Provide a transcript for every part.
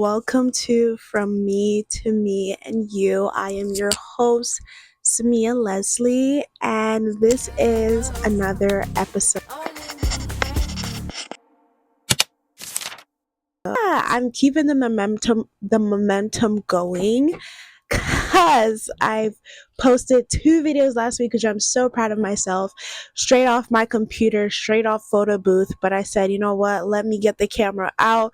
welcome to From Me to Me and You. I am your host, Samia Leslie, and this is another episode. I'm keeping the momentum going because I've posted two videos last week, which I'm so proud of myself, straight off my computer, straight off photo booth. But I said, you know what? Let me get the camera out.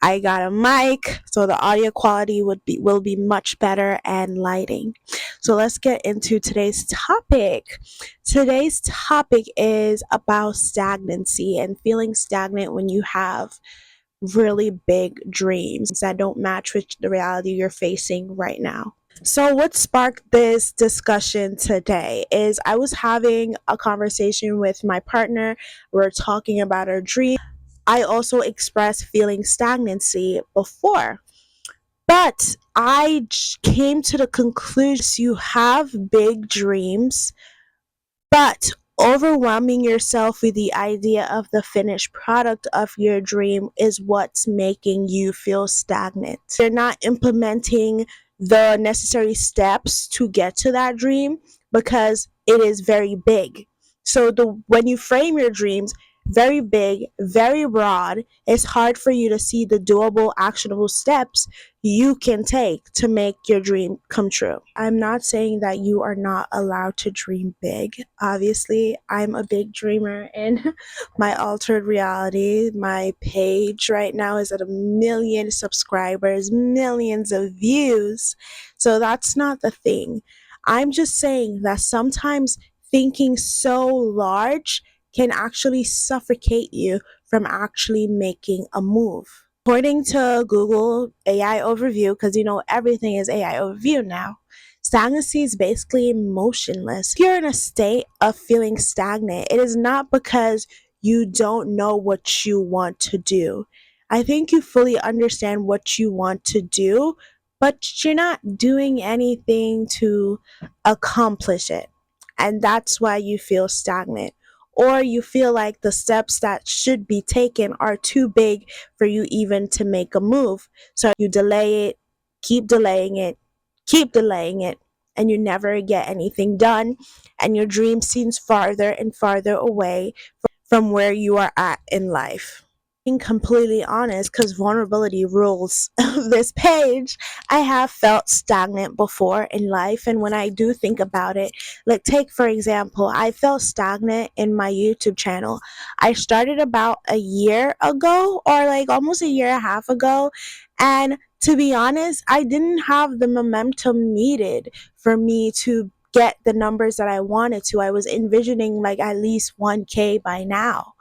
I got a mic, so the audio quality will be much better, and lighting. So let's get into today's topic. Today's topic is about stagnancy and feeling stagnant when you have really big dreams that don't match with the reality you're facing right now. So, what sparked this discussion today is I was having a conversation with my partner. We are talking about our dreams. I also expressed feeling stagnancy before, but came to the conclusion you have big dreams, but overwhelming yourself with the idea of the finished product of your dream is what's making you feel stagnant. You're not implementing the necessary steps to get to that dream because it is very big. So when you frame your dreams very big, very broad, it's hard for you to see the doable, actionable steps you can take to make your dream come true. I'm not saying that you are not allowed to dream big. Obviously, I'm a big dreamer in my altered reality. My page right now is at 1 million subscribers, millions of views. So that's not the thing. I'm just saying that sometimes thinking so large can actually suffocate you from actually making a move. According to Google AI overview, because everything is AI overview now, stagnancy is basically motionless. If you're in a state of feeling stagnant, it is not because you don't know what you want to do. I think you fully understand what you want to do, but you're not doing anything to accomplish it. And that's why you feel stagnant. Or you feel like the steps that should be taken are too big for you even to make a move. So you delay it, keep delaying it, keep delaying it, and you never get anything done. And your dream seems farther and farther away from where you are at in life. Being completely honest, because vulnerability rules this page, I have felt stagnant before in life. And when I do think about it, like, take for example, I felt stagnant in my YouTube channel. I started about a year ago, or like almost a year and a half ago. And to be honest, I didn't have the momentum needed for me to get the numbers that I wanted to. I was envisioning like at least 1K by now,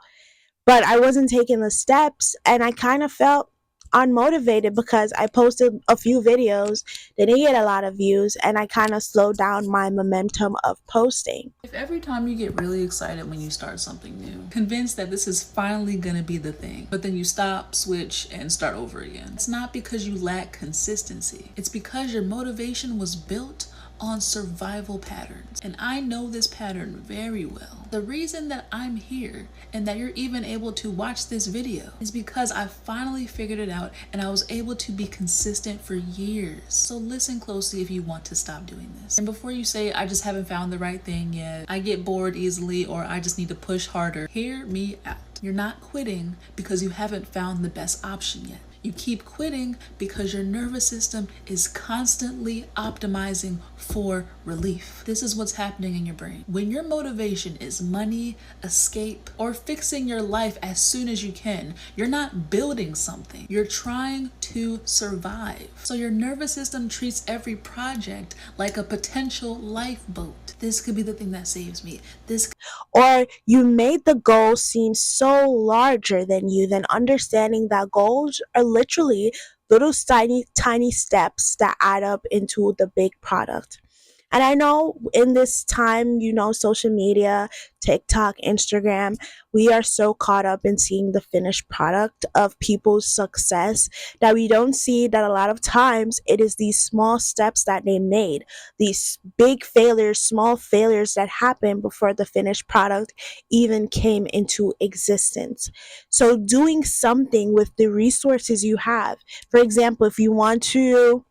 but I wasn't taking the steps, and I kind of felt unmotivated because I posted a few videos, didn't get a lot of views, and I kind of slowed down my momentum of posting. If every time you get really excited when you start something new, convinced that this is finally gonna be the thing, but then you stop, switch, and start over again, it's not because you lack consistency. It's because your motivation was built on survival patterns. And I know this pattern very well. The reason that I'm here and that you're even able to watch this video is because I finally figured it out and I was able to be consistent for years. So listen closely if you want to stop doing this. And before you say, I just haven't found the right thing yet, I get bored easily, or I just need to push harder, hear me out. You're not quitting because you haven't found the best option yet. You keep quitting because your nervous system is constantly optimizing for relief. This is what's happening in your brain. When your motivation is money, escape, or fixing your life as soon as you can, you're not building something. You're trying to survive. So your nervous system treats every project like a potential lifeboat. This could be the thing that saves me. Or you made the goal seem so larger than you, then understanding that goals are literally little tiny steps that add up into the big product. And I know in this time, social media, TikTok, Instagram, we are so caught up in seeing the finished product of people's success that we don't see that a lot of times it is these small steps that they made, these big failures, small failures that happened before the finished product even came into existence. So, doing something with the resources you have, for example, if you want to,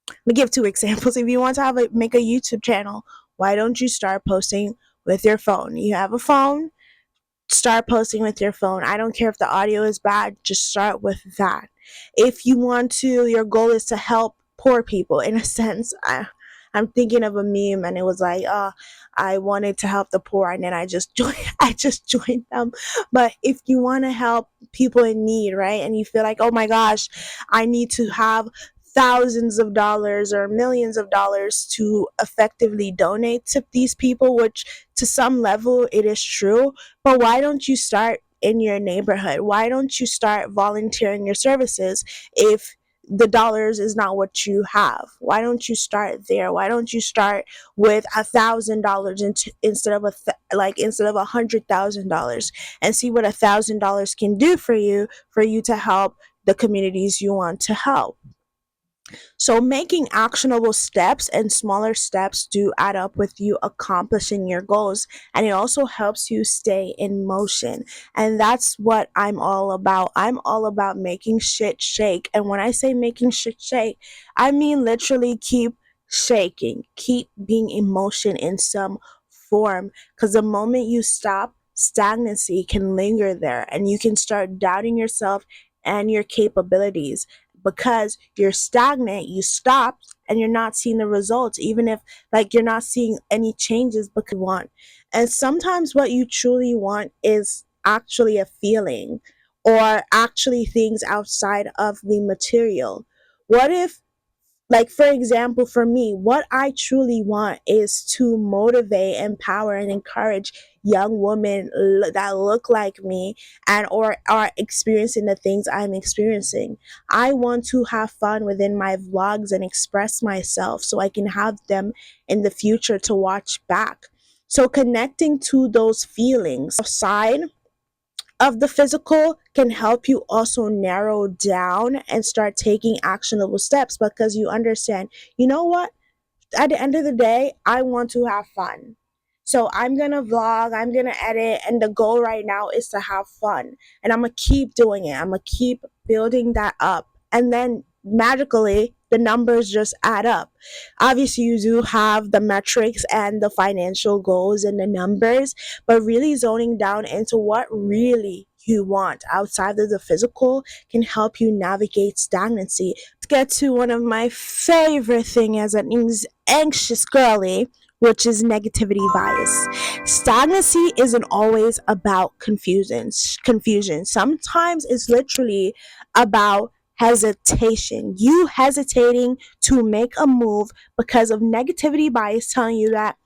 let me give two examples. If you want to make a YouTube channel, why don't you start posting with your phone? You have a phone, start posting with your phone. I don't care if the audio is bad, just start with that. If you want to, your goal is to help poor people in a sense. I'm thinking of a meme and it was like, I wanted to help the poor and then I just joined I just joined them. But if you want to help people in need, right? And you feel like, oh my gosh, I need to have thousands of dollars or millions of dollars to effectively donate to these people, which to some level it is true, but why don't you start in your neighborhood? Why don't you start volunteering your services if the dollars is not what you have? Why don't you start there? Why don't you start with $1,000 instead of instead of $100,000 and see what $1,000 can do for you to help the communities you want to help? So, making actionable steps and smaller steps do add up with you accomplishing your goals. And it also helps you stay in motion. And that's what I'm all about. I'm all about making shit shake. And when I say making shit shake, I mean literally keep shaking, keep being in motion in some form. Because the moment you stop, stagnancy can linger there and you can start doubting yourself and your capabilities because you're stagnant, you stop and you're not seeing the results, even if you're not seeing any changes because you want. And sometimes what you truly want is actually a feeling or actually things outside of the material. What if, for example, for me, what I truly want is to motivate, empower, and encourage young women that look like me and or are experiencing the things I'm experiencing. I want to have fun within my vlogs and express myself so I can have them in the future to watch back. So connecting to those feelings outside of the physical can help you also narrow down and start taking actionable steps because you understand, you know what? At the end of the day, I want to have fun. So I'm gonna vlog, I'm gonna edit, and the goal right now is to have fun. And I'm gonna keep doing it. I'm gonna keep building that up. And then magically, the numbers just add up. Obviously, you do have the metrics and the financial goals and the numbers, but really zoning down into what really you want outside of the physical can help you navigate stagnancy. Let's get to one of my favorite thing as an anxious girly, which is negativity bias. Stagnancy isn't always about confusion. Sometimes it's literally about hesitation. You hesitating to make a move because of negativity bias telling you that,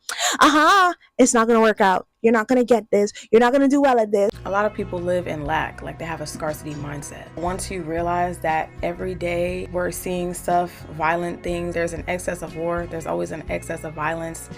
it's not going to work out. You're not going to get this. You're not going to do well at this. A lot of people live in lack, like they have a scarcity mindset. Once you realize that every day we're seeing stuff, violent things, there's an excess of war, there's always an excess of violence,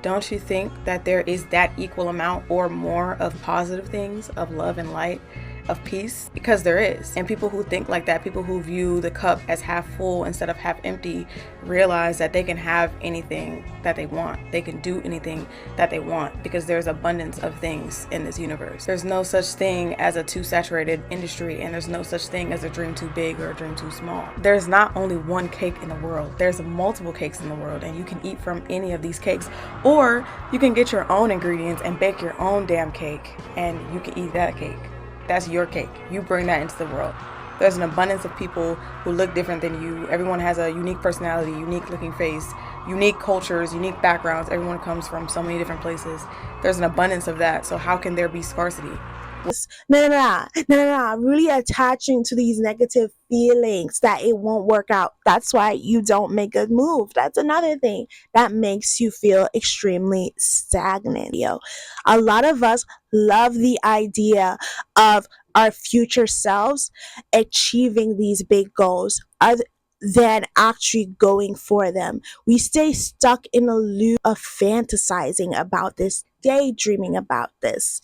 don't you think that there is that equal amount or more of positive things, of love and light, of peace? Because there is. And people who think like that, people who view the cup as half full instead of half empty, realize that they can have anything that they want. They can do anything that they want because there's abundance of things in this universe. There's no such thing as a too saturated industry, and there's no such thing as a dream too big or a dream too small. There's not only one cake in the world. There's multiple cakes in the world, and you can eat from any of these cakes. Or you can get your own ingredients and bake your own damn cake, and you can eat that cake. That's your cake. You bring that into the world. There's an abundance of people who look different than you. Everyone has a unique personality, unique looking face, unique cultures, unique backgrounds. Everyone comes from so many different places. There's an abundance of that. So how can there be scarcity? No. Really attaching to these negative feelings that it won't work out. That's why you don't make a move. That's another thing that makes you feel extremely stagnant. A lot of us love the idea of our future selves achieving these big goals. than actually going for them. We stay stuck in a loop of fantasizing about this, daydreaming about this,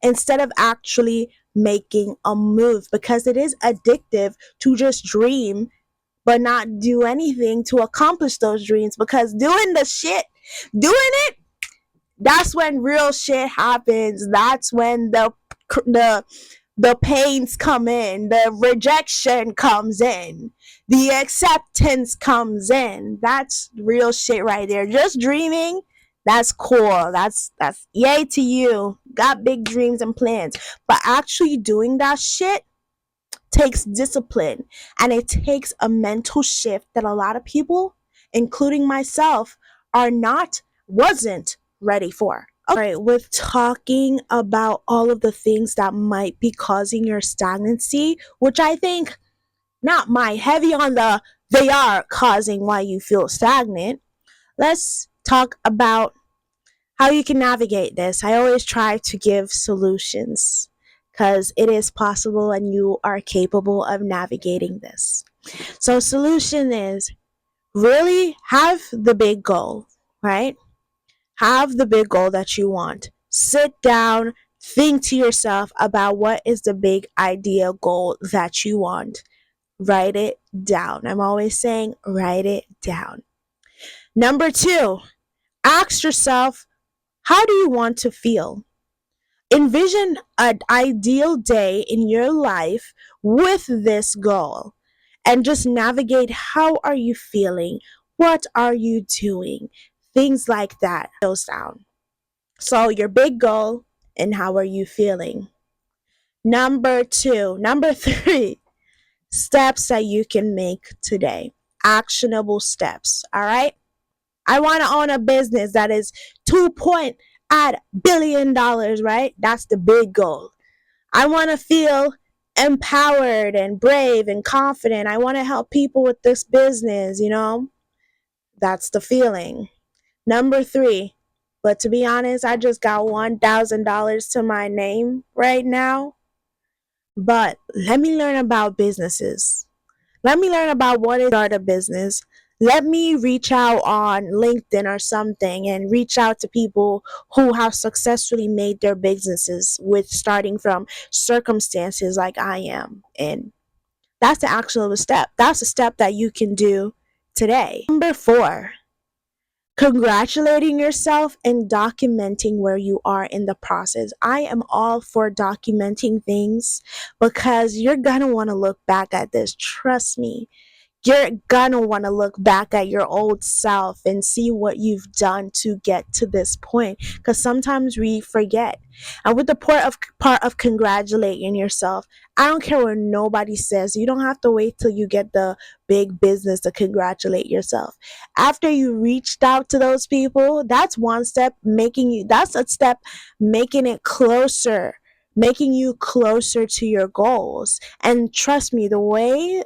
instead of actually making a move, because it is addictive to just dream but not do anything to accomplish those dreams. Because doing it, that's when real shit happens. That's when the the pains come in, the rejection comes in, the acceptance comes in. That's real shit right there. Just dreaming, that's cool. That's yay to you. Got big dreams and plans. But actually doing that shit takes discipline, and it takes a mental shift that a lot of people, including myself, are not wasn't ready for. Okay, with talking about all of the things that might be causing your stagnancy, which I think not my heavy on the they are causing why you feel stagnant. Let's talk about how you can navigate this. I always try to give solutions because it is possible and you are capable of navigating this. So, solution is really have the big goal, right? Have the big goal that you want. Sit down, think to yourself about what is the big idea goal that you want. Write it down. I'm always saying, write it down. Number two, ask yourself, how do you want to feel? Envision an ideal day in your life with this goal and just navigate. How are you feeling? What are you doing? Things like that goes down. So, your big goal and how are you feeling? Number three, steps that you can make today. Actionable steps. All right. I want to own a business that is 2.8 billion, right? That's the big goal. I want to feel empowered and brave and confident. I want to help people with this business. That's the feeling. Number three, but to be honest, I just got $1,000 to my name right now. But let me learn about businesses. Let me learn about what is start a business. Let me reach out on LinkedIn or something and reach out to people who have successfully made their businesses with starting from circumstances like I am. And that's the actionable step. That's a step that you can do today. Number four, congratulating yourself and documenting where you are in the process. I am all for documenting things because you're gonna want to look back at this. Trust me, you're gonna want to look back at your old self and see what you've done to get to this point, because sometimes we forget. And with the part of congratulating yourself, I don't care what nobody says. You don't have to wait till you get the big business to congratulate yourself. After you reached out to those people, that's one step, that's a step making it closer, making you closer to your goals. And trust me, the way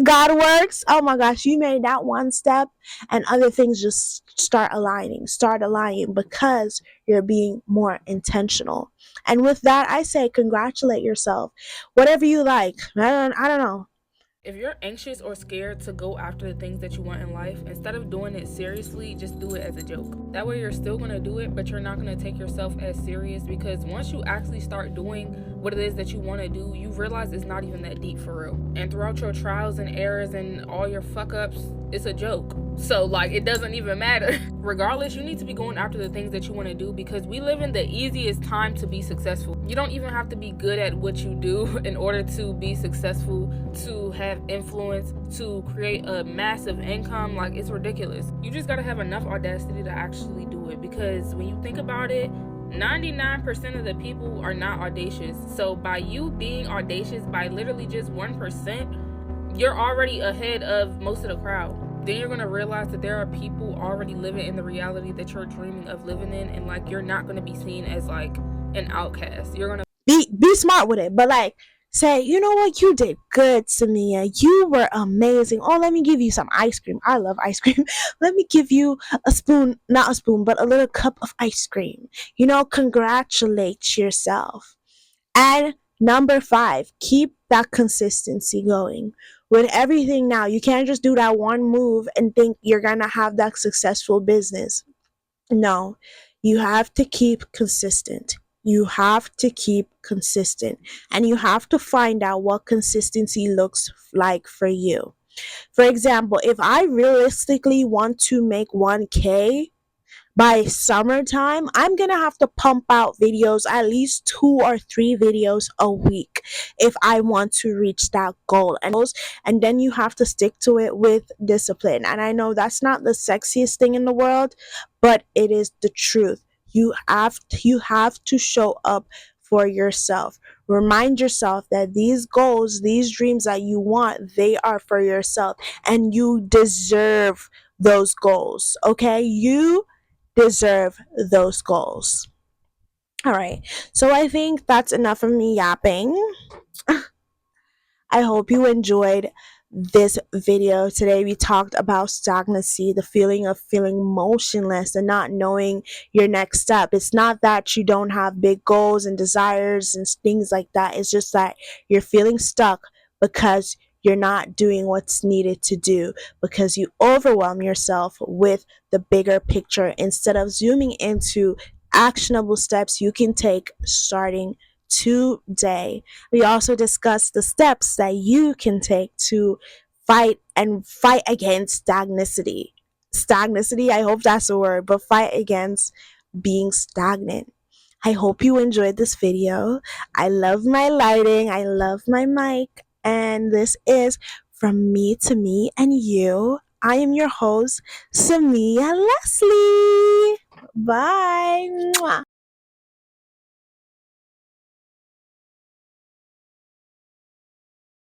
God works, oh my gosh, you made that one step and other things just start aligning because you're being more intentional. And with that, I say congratulate yourself. Whatever you like. I don't know. If you're anxious or scared to go after the things that you want in life, instead of doing it seriously, just do it as a joke. That way you're still going to do it, but you're not going to take yourself as serious, because once you actually start doing what it is that you want to do, you realize it's not even that deep for real. And throughout your trials and errors and all your fuck ups, it's a joke. So like, it doesn't even matter. Regardless, you need to be going after the things that you want to do, because we live in the easiest time to be successful. You don't even have to be good at what you do in order to be successful, to have influence, to create a massive income. Like, it's ridiculous. You just gotta have enough audacity to actually do it, because when you think about it, 99% of the people are not audacious. So by you being audacious by literally just 1%, you're already ahead of most of the crowd. Then you're going to realize that there are people already living in the reality that you're dreaming of living in, and like, you're not going to be seen as like an outcast. You're going to Be smart with it, but like, say, you know what, you did good, Samia. You were amazing. Oh, let me give you some ice cream. I love ice cream. Let me give you a spoon, not a spoon, but a little cup of ice cream. Congratulate yourself. And number five, keep that consistency going. with everything now. You can't just do that one move and think you're gonna have that successful business. No, you have to keep consistent. You have to keep consistent, and you have to find out what consistency looks like for you. For example, if I realistically want to make 1K by summertime, I'm gonna have to pump out videos, at least 2 or 3 videos a week, if I want to reach that goal. And then you have to stick to it with discipline. And I know that's not the sexiest thing in the world, but it is the truth. You have to show up for yourself. Remind yourself that these goals, these dreams that you want, they are for yourself, and you deserve those goals. Okay? You deserve those goals. All right. So I think that's enough of me yapping. I hope you enjoyed this video. Today we talked about stagnancy, the feeling of feeling motionless and not knowing your next step. It's not that you don't have big goals and desires and things like that. It's just that you're feeling stuck because you're not doing what's needed to do, because you overwhelm yourself with the bigger picture instead of zooming into actionable steps you can take starting today. We also discussed the steps that you can take to fight against stagnancy. Stagnancy, I hope that's a word, but fight against being stagnant. I hope you enjoyed this video. I love my lighting, I love my mic, and this is From Me to Me and You. I am your host, Samia Leslie. Bye. Mwah.